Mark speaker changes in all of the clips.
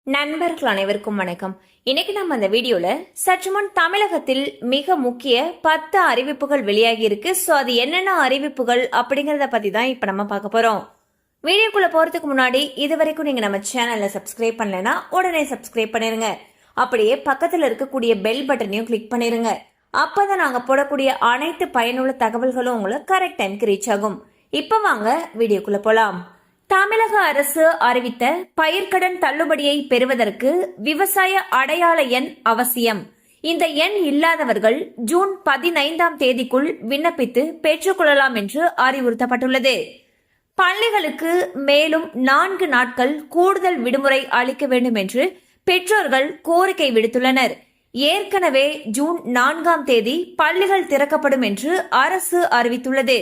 Speaker 1: நண்பர்கள் அனைவருக்கும் வணக்கம். இன்னைக்கு நம்ம அந்த வீடியோல சற்று முன் தமிழகத்தில் மிக முக்கிய 10 அறிவிப்புகள் வெளியாகி இருக்கு. சோ அது என்னென்ன அறிவிப்புகள் அப்படிங்கறத பத்தி தான் இப்ப நம்ம பார்க்க போறோம். வீடியோக்குள்ள போறதுக்கு முன்னாடி இது வரைக்கும் நீங்க நம்ம சேனல்ல சப்ஸ்கிரைப் பண்ணலனா உடனே சப்ஸ்கிரைப் பண்ணிருங்க. அப்படியே பக்கத்துல இருக்கக்கூடிய பெல் பட்டனையும் கிளிக் பண்ணிருங்க. அப்பதான் நாங்க போடக்கூடிய அனைத்து பயனுள்ள தகவல்களும் உங்களுக்கு கரெக்ட் டைம்க்கு ரீச் ஆகும். இப்ப வாங்க வீடியோக்குள்ள போலாம். தமிழக அரசு அறிவித்த பயிர்க்கடன் தள்ளுபடியை பெறுவதற்கு விவசாய அடையாள எண் அவசியம். இந்த எண் இல்லாதவர்கள் ஜூன் 15ஆம் தேதிக்குள் விண்ணப்பித்து பெற்றுக்கொள்ளலாம் என்று அறிவுறுத்தப்பட்டுள்ளது. பள்ளிகளுக்கு மேலும் 4 நாட்கள் கூடுதல் விடுமுறை அளிக்க வேண்டும் என்று பெற்றோர்கள் கோரிக்கை விடுத்துள்ளனர். ஏற்கனவே ஜூன் 4ஆம் தேதி பள்ளிகள் திறக்கப்படும் என்று அரசு அறிவித்துள்ளது.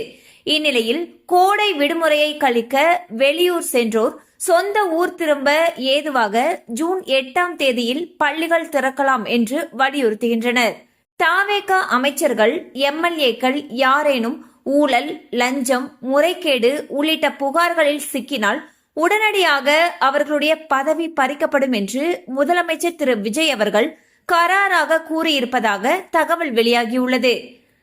Speaker 1: இந்நிலையில் கோடை விடுமுறையை கழிக்க வெளியூர் சென்றோர் சொந்த ஊர் திரும்ப ஏதுவாக ஜூன் 8ஆம் தேதியில் பள்ளிகள் திறக்கலாம் என்று வலியுறுத்துகின்றனர். தாவேகா அமைச்சர்கள் எம்எல்ஏக்கள் யாரேனும் ஊழல், லஞ்சம், முறைகேடு உள்ளிட்ட புகார்களில் சிக்கினால் உடனடியாக அவர்களுடைய பதவி பறிக்கப்படும் என்று முதலமைச்சர் திரு விஜய் அவர்கள் கராராக கூறியிருப்பதாக தகவல் வெளியாகியுள்ளது.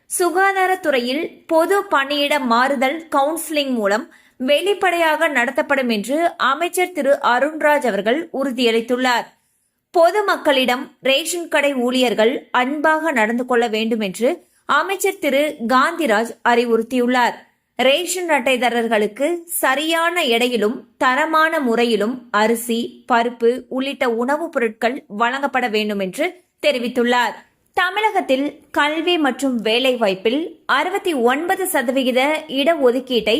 Speaker 1: சுகாதாரத்துறையில் பொது பணியிட மாறுதல் கவுன்சிலிங் மூலம் வெளிப்படையாக நடத்தப்படும் என்று அமைச்சர் திரு அருண்ராஜ் அவர்கள் உறுதியளித்துள்ளார். பொதுமக்களிடம் ரேஷன் கடை ஊழியர்கள் அன்பாக நடந்து கொள்ள வேண்டும் என்று அமைச்சர் திரு காந்திராஜ் அறிவுறுத்தியுள்ளார். ரேஷன் அட்டைதாரர்களுக்கு சரியான எடையிலும் தரமான முறையிலும் அரிசி, பருப்பு உள்ளிட்ட உணவுப் பொருட்கள் வழங்கப்பட வேண்டும் என்று தெரிவித்துள்ளார். தமிழகத்தில் கல்வி மற்றும் வேலைவாய்ப்பில் 69% இடஒதுக்கீட்டை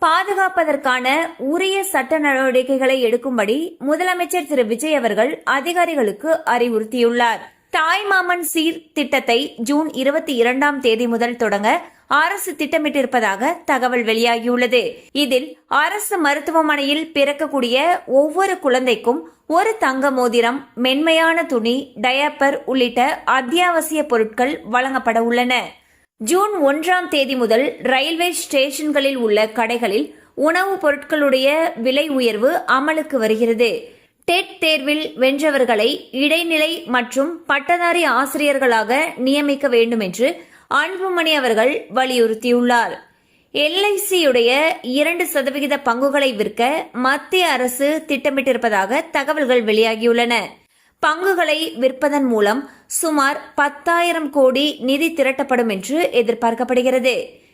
Speaker 1: பாதுகாப்பதற்கான உரிய சட்ட நடவடிக்கைகளை எடுக்கும்படி முதலமைச்சர் திரு விஜய் அவர்கள் அதிகாரிகளுக்கு அறிவுறுத்தியுள்ளார். தாய்மாமன் சீர் திட்டத்தை ஜூன் 22ஆம் தேதி முதல் தொடங்க அரசு திட்டமிட்டிருப்பதாக தகவல் வெளியாகியுள்ளது. இதில் அரசு மருத்துவமனையில் பிறக்கக்கூடிய ஒவ்வொரு குழந்தைக்கும் ஒரு தங்க மோதிரம், மென்மையான துணி, டயப்பர் உள்ளிட்ட அத்தியாவசிய பொருட்கள் வழங்கப்பட உள்ளன. ஜூன் 1ஆம் தேதி முதல் ரயில்வே ஸ்டேஷன்களில் உள்ள கடைகளில் உணவுப் பொருட்களுடைய விலை உயர்வு அமலுக்கு வருகிறது. டெட் தேர்வில் வென்றவர்களை இடைநிலை மற்றும் பட்டதாரி ஆசிரியர்களாக நியமிக்க வேண்டும் என்று அன்புமணி அவர்கள் வலியுறுத்தியுள்ளார். எல்ஐசியுடைய 2% பங்குகளை விற்க மத்திய அரசு திட்டமிட்டிருப்பதாக தகவல்கள் வெளியாகியுள்ளன. பங்குகளை விற்பதன் மூலம் சுமார் 10,000 கோடி நிதி திரட்டப்படும் என்று எதிர்பார்க்கப்படுகிறது.